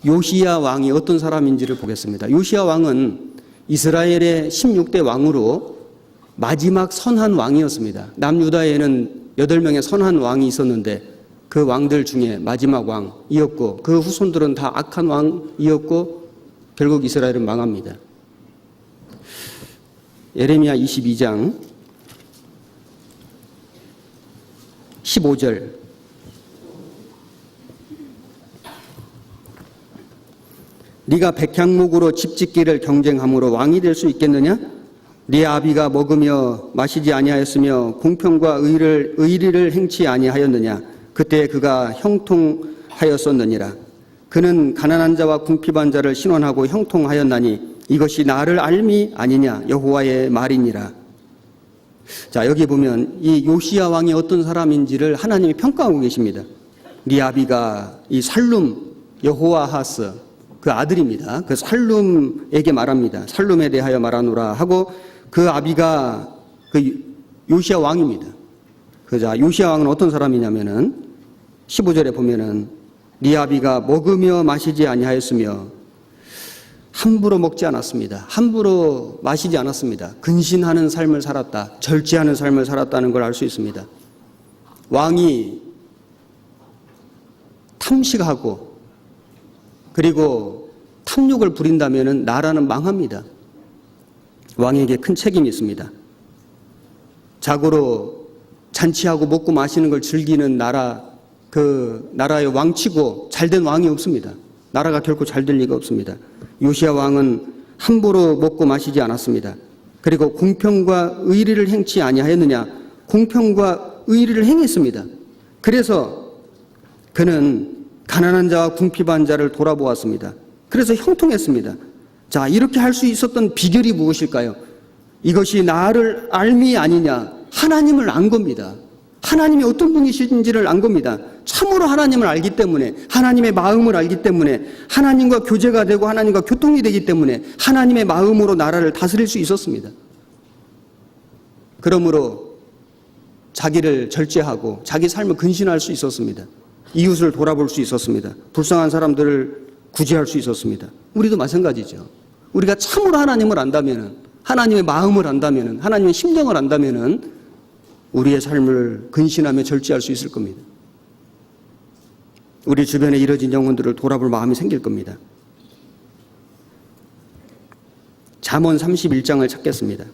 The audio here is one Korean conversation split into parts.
요시야 왕이 어떤 사람인지를 보겠습니다. 요시야 왕은 이스라엘의 16대 왕으로 마지막 선한 왕이었습니다. 남유다에는 8명의 선한 왕이 있었는데 그 왕들 중에 마지막 왕이었고 그 후손들은 다 악한 왕이었고 결국 이스라엘은 망합니다. 예레미야 22장 15절 네가 백향목으로 집짓기를 경쟁함으로 왕이 될 수 있겠느냐? 네 아비가 먹으며 마시지 아니하였으며 공평과 의리를 행치 아니하였느냐? 그때 그가 형통하였었느니라. 그는 가난한 자와 궁핍한 자를 신원하고 형통하였나니 이것이 나를 알미 아니냐? 여호와의 말이니라. 자, 여기 보면 이 요시야 왕이 어떤 사람인지를 하나님이 평가하고 계십니다. 네 아비가 이 살룸 여호아하스 그 아들입니다. 그 살룸에게 말합니다. 살룸에 대하여 말하노라 하고 그 아비가 그 요시야 왕입니다. 자, 요시야 왕은 어떤 사람이냐면은 15절에 보면은 네 아비가 먹으며 마시지 아니하였으며 함부로 먹지 않았습니다. 함부로 마시지 않았습니다. 근신하는 삶을 살았다. 절제하는 삶을 살았다는 걸 알 수 있습니다. 왕이 탐식하고 그리고 탐욕을 부린다면 나라는 망합니다. 왕에게 큰 책임이 있습니다. 자고로 잔치하고 먹고 마시는 걸 즐기는 나라, 그 나라의 왕치고 잘된 왕이 없습니다. 나라가 결코 잘 될 리가 없습니다. 요시야 왕은 함부로 먹고 마시지 않았습니다. 그리고 공평과 의리를 행치 아니하였느냐? 공평과 의리를 행했습니다. 그래서 그는 가난한 자와 궁핍한 자를 돌아보았습니다. 그래서 형통했습니다. 자, 이렇게 할 수 있었던 비결이 무엇일까요? 이것이 나를 알미 아니냐? 하나님을 안 겁니다. 하나님이 어떤 분이신지를 안 겁니다. 참으로 하나님을 알기 때문에, 하나님의 마음을 알기 때문에, 하나님과 교제가 되고 하나님과 교통이 되기 때문에 하나님의 마음으로 나라를 다스릴 수 있었습니다. 그러므로 자기를 절제하고 자기 삶을 근신할 수 있었습니다. 이웃을 돌아볼 수 있었습니다. 불쌍한 사람들을 구제할 수 있었습니다. 우리도 마찬가지죠. 우리가 참으로 하나님을 안다면은, 하나님의 마음을 안다면은, 하나님의 심정을 안다면은 우리의 삶을 근신하며 절제할 수 있을 겁니다. 우리 주변에 이뤄진 영혼들을 돌아볼 마음이 생길 겁니다. 잠언 31장을 찾겠습니다.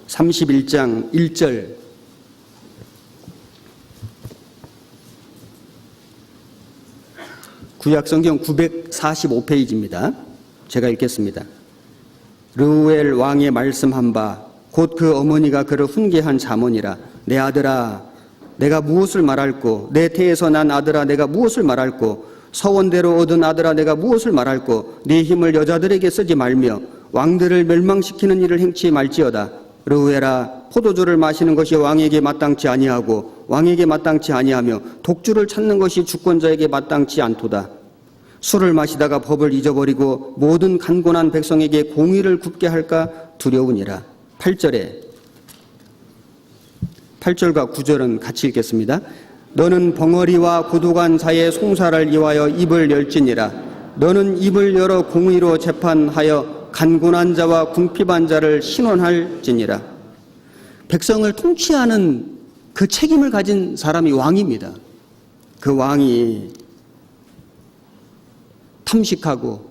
(31장) 1절 구약성경 945페이지입니다. 제가 읽겠습니다. 르우엘 왕의 말씀한 바 곧 그 어머니가 그를 훈계한 잠언이라. 내 아들아 내가 무엇을 말할꼬? 내 태에서 난 아들아 내가 무엇을 말할꼬? 서원대로 얻은 아들아 내가 무엇을 말할꼬? 네 힘을 여자들에게 쓰지 말며 왕들을 멸망시키는 일을 행치 말지어다. 르우엘아 포도주를 마시는 것이 왕에게 마땅치 아니하고 왕에게 마땅치 아니하며 독주를 찾는 것이 주권자에게 마땅치 않도다. 술을 마시다가 법을 잊어버리고 모든 간곤한 백성에게 공의를 굽게 할까 두려우니라. 8절과 9절은 같이 읽겠습니다. 너는 벙어리와 고독한 자의 송사를 이와여 입을 열지니라. 너는 입을 열어 공의로 재판하여 간곤한 자와 궁핍한 자를 신원할지니라. 백성을 통치하는 그 책임을 가진 사람이 왕입니다. 그 왕이 탐식하고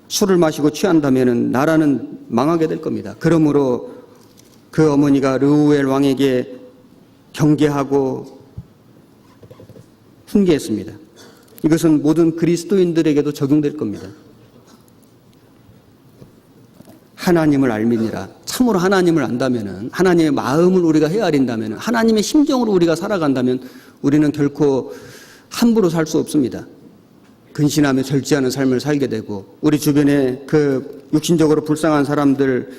술을 마시고 취한다면 나라는 망하게 될 겁니다. 그러므로 그 어머니가 르우엘 왕에게 경계하고 훈계했습니다. 이것은 모든 그리스도인들에게도 적용될 겁니다. 하나님을 알미니라. 참으로 하나님을 안다면, 하나님의 마음을 우리가 헤아린다면, 하나님의 심정으로 우리가 살아간다면 우리는 결코 함부로 살 수 없습니다. 근신하며 절제하는 삶을 살게 되고 우리 주변에 그 육신적으로 불쌍한 사람들,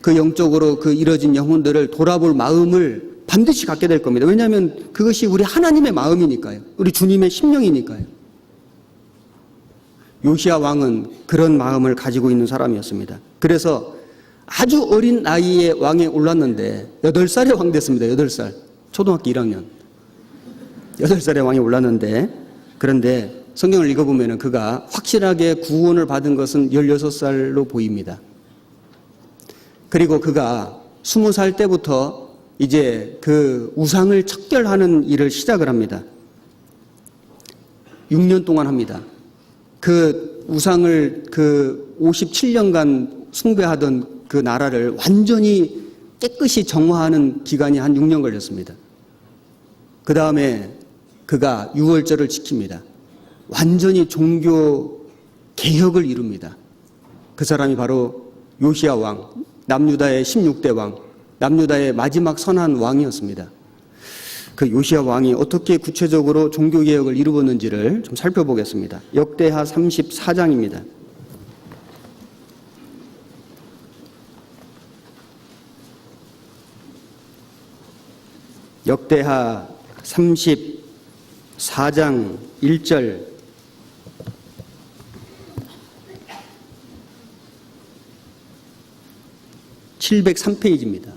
그 영적으로 그 이뤄진 영혼들을 돌아볼 마음을 반드시 갖게 될 겁니다. 왜냐하면 그것이 우리 하나님의 마음이니까요. 우리 주님의 심령이니까요. 요시야 왕은 그런 마음을 가지고 있는 사람이었습니다. 그래서 아주 어린 나이에 왕에 올랐는데 8살에 왕 됐습니다. 8살. 초등학교 1학년. 8살에 왕에 올랐는데, 그런데 성경을 읽어보면 그가 확실하게 구원을 받은 것은 16살로 보입니다. 그리고 그가 20살 때부터 이제 그 우상을 척결하는 일을 시작을 합니다. 6년 동안 합니다. 그 우상을 57년간 숭배하던 그 나라를 완전히 깨끗이 정화하는 기간이 한 6년 걸렸습니다. 그 다음에 그가 유월절을 지킵니다. 완전히 종교 개혁을 이룹니다. 그 사람이 바로 요시야 왕, 남유다의 16대 왕, 남유다의 마지막 선한 왕이었습니다. 그 요시야 왕이 어떻게 구체적으로 종교 개혁을 이루었는지를 좀 살펴보겠습니다. 역대하 34장입니다. 역대하 34장 1절. (703페이지입니다)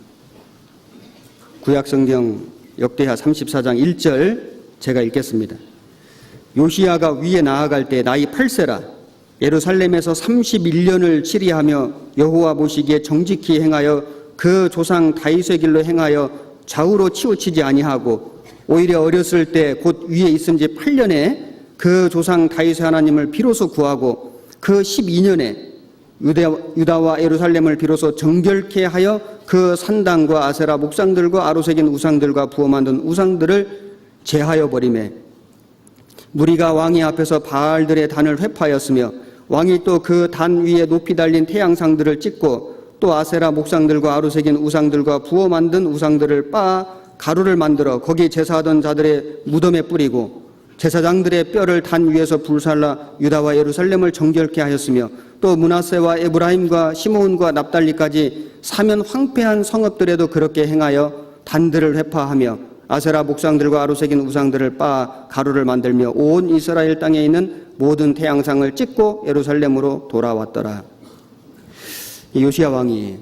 구약성경 역대하 34장 1절 제가 읽겠습니다. 요시야가 위에 나아갈 때 나이 8세라. 예루살렘에서 31년을 치리하며 여호와 보시기에 정직히 행하여 그 조상 다윗의 길로 행하여 좌우로 치우치지 아니하고 오히려 어렸을 때 곧 위에 있은 지 8년에 그 조상 다윗의 하나님을 비로소 구하고 그 12년에 유다와 예루살렘을 비로소 정결케 하여 그 산당과 아세라 목상들과 아로새긴 우상들과 부어 만든 우상들을 제하여 버리매 무리가 왕의 앞에서 바알들의 단을 회파하였으며 왕이 또 그 단 위에 높이 달린 태양상들을 찍고 또 아세라 목상들과 아로새긴 우상들과 부어 만든 우상들을 빻아 가루를 만들어 거기 제사하던 자들의 무덤에 뿌리고 제사장들의 뼈를 단 위에서 불살라 유다와 예루살렘을 정결케 하였으며 또 므낫세와 에브라임과 시므온과 납달리까지 사면 황폐한 성읍들에도 그렇게 행하여 단들을 회파하며 아세라 목상들과 아로새긴 우상들을 빻아 가루를 만들며 온 이스라엘 땅에 있는 모든 태양상을 찍고 예루살렘으로 돌아왔더라. 요시야 왕이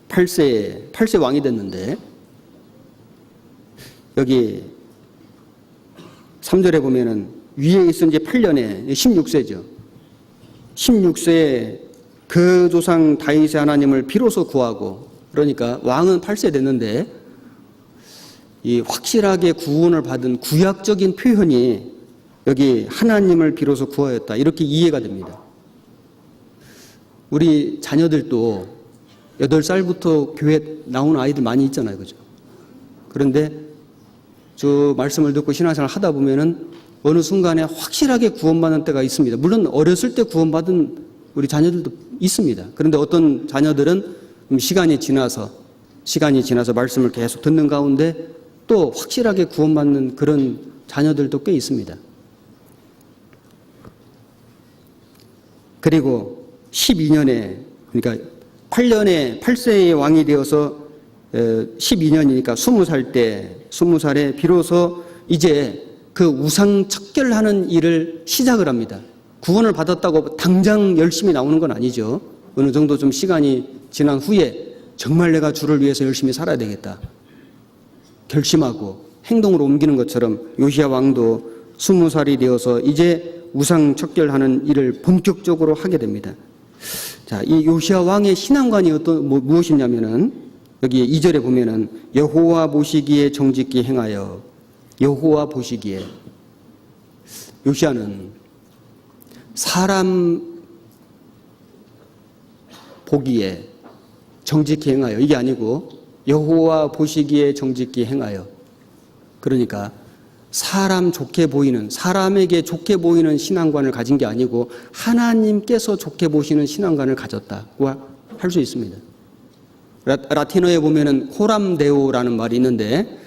8세 왕이 됐는데 여기 3절에 보면은 위에 있은 지 8년에 16세죠. 16세에 그 조상 다윗의 하나님을 비로소 구하고, 그러니까 왕은 8세 됐는데 이 확실하게 구원을 받은 구약적인 표현이 여기 하나님을 비로소 구하였다, 이렇게 이해가 됩니다. 우리 자녀들도 8살부터 교회 나오는 아이들 많이 있잖아요. 그죠? 그런데 저 말씀을 듣고 신앙생활 하다 보면은 어느 순간에 확실하게 구원받는 때가 있습니다. 물론 어렸을 때 구원받은 우리 자녀들도 있습니다. 그런데 어떤 자녀들은 시간이 지나서 말씀을 계속 듣는 가운데 또 확실하게 구원받는 그런 자녀들도 꽤 있습니다. 그리고 12년에, 그러니까 8세의 왕이 되어서 12년이니까 20살에 비로소 이제 그 우상 척결하는 일을 시작을 합니다. 구원을 받았다고 당장 열심히 나오는 건 아니죠. 어느 정도 좀 시간이 지난 후에 정말 내가 주를 위해서 열심히 살아야 되겠다 결심하고 행동으로 옮기는 것처럼 요시야 왕도 20살이 되어서 이제 우상 척결하는 일을 본격적으로 하게 됩니다. 자, 이 요시야 왕의 신앙관이 무엇이냐면은 여기 2절에 보면은 여호와 보시기에 정직히 행하여, 여호와 보시기에, 요시야는 사람 보기에 정직히 행하여, 이게 아니고 여호와 보시기에 정직히 행하여, 그러니까 사람 좋게 보이는, 사람에게 좋게 보이는 신앙관을 가진 게 아니고 하나님께서 좋게 보시는 신앙관을 가졌다고 할 수 있습니다. 라틴어에 보면은 코람데오라는 말이 있는데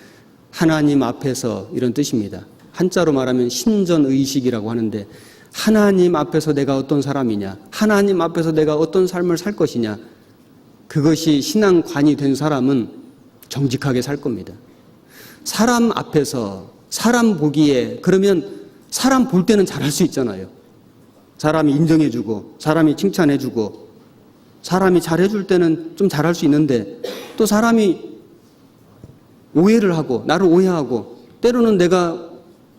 하나님 앞에서, 이런 뜻입니다. 한자로 말하면 신전의식이라고 하는데, 하나님 앞에서 내가 어떤 사람이냐, 하나님 앞에서 내가 어떤 삶을 살 것이냐, 그것이 신앙관이 된 사람은 정직하게 살 겁니다. 사람 앞에서, 사람 보기에, 그러면 사람 볼 때는 잘할 수 있잖아요. 사람이 인정해주고 사람이 칭찬해주고 사람이 잘해줄 때는 좀 잘할 수 있는데 또 사람이 오해를 하고 나를 오해하고 때로는 내가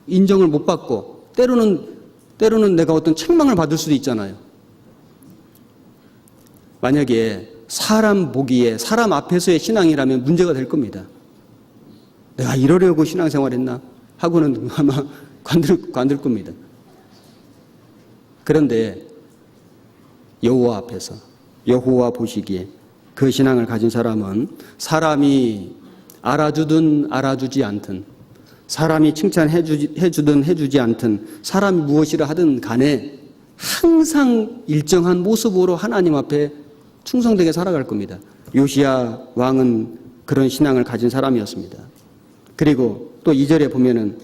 인정을 못 받고 때로는 내가 어떤 책망을 받을 수도 있잖아요. 만약에 사람 보기에 사람 앞에서의 신앙이라면 문제가 될 겁니다. 내가 이러려고 신앙생활했나 하고는 아마 관들 겁니다. 그런데 여호와 앞에서 여호와 보시기에 그 신앙을 가진 사람은 사람이 알아주든 알아주지 않든 사람이 칭찬해주든 해주지 않든 사람이 무엇이라 하든 간에 항상 일정한 모습으로 하나님 앞에 충성되게 살아갈 겁니다. 요시야 왕은 그런 신앙을 가진 사람이었습니다. 그리고 또 2절에 보면은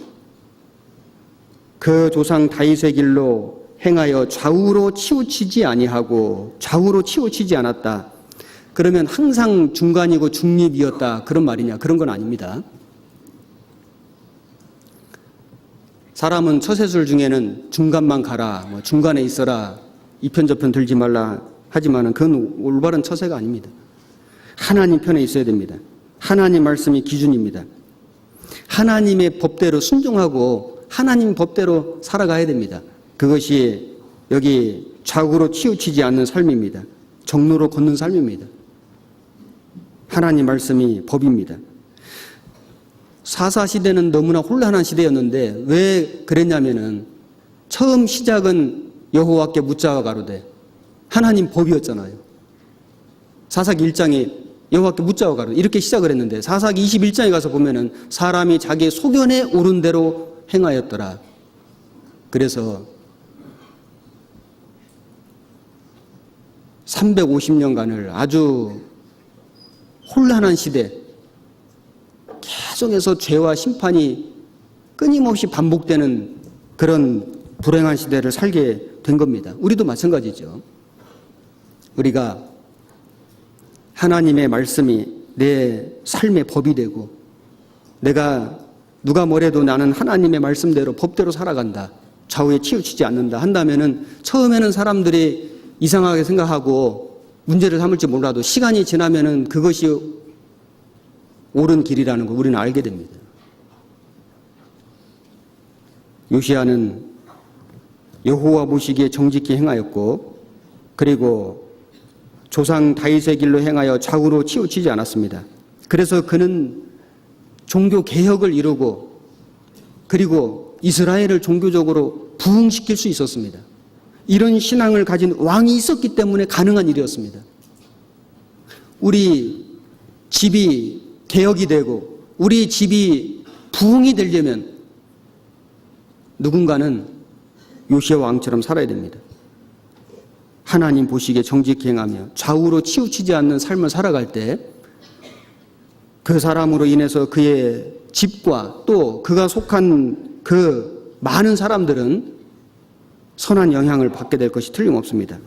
그 조상 다윗의 길로 행하여 좌우로 치우치지 아니하고 좌우로 치우치지 않았다. 그러면 항상 중간이고 중립이었다 그런 말이냐? 그런 건 아닙니다. 사람은 처세술 중에는 중간만 가라, 중간에 있어라, 이편저편 들지 말라 하지만은 그건 올바른 처세가 아닙니다. 하나님 편에 있어야 됩니다. 하나님 말씀이 기준입니다. 하나님의 법대로 순종하고 하나님 법대로 살아가야 됩니다. 그것이 여기 좌우로 치우치지 않는 삶입니다. 정로로 걷는 삶입니다. 하나님 말씀이 법입니다. 사사시대는 너무나 혼란한 시대였는데 왜 그랬냐면은 처음 시작은 여호와께 묻자와 가로되 하나님 법이었잖아요. 사사기 1장에 여호와께 묻자와 가로되 이렇게 시작을 했는데 사사기 21장에 가서 보면은 사람이 자기 소견에 오른 대로 행하였더라. 그래서 350년간을 아주 혼란한 시대, 계속해서 죄와 심판이 끊임없이 반복되는 그런 불행한 시대를 살게 된 겁니다. 우리도 마찬가지죠. 우리가 하나님의 말씀이 내 삶의 법이 되고 내가 누가 뭐래도 나는 하나님의 말씀대로 법대로 살아간다. 좌우에 치우치지 않는다 한다면은 처음에는 사람들이 이상하게 생각하고 문제를 삼을지 몰라도 시간이 지나면은 그것이 옳은 길이라는 걸 우리는 알게 됩니다. 요시야는 여호와 보시기에 정직히 행하였고 그리고 조상 다윗의 길로 행하여 좌우로 치우치지 않았습니다. 그래서 그는 종교 개혁을 이루고 그리고 이스라엘을 종교적으로 부흥시킬 수 있었습니다. 이런 신앙을 가진 왕이 있었기 때문에 가능한 일이었습니다. 우리 집이 개혁이 되고 우리 집이 부흥이 되려면 누군가는 요시야 왕처럼 살아야 됩니다. 하나님 보시기에 정직히 행하며 좌우로 치우치지 않는 삶을 살아갈 때 그 사람으로 인해서 그의 집과 또 그가 속한 그 많은 사람들은 선한 영향을 받게 될 것이 틀림없습니다.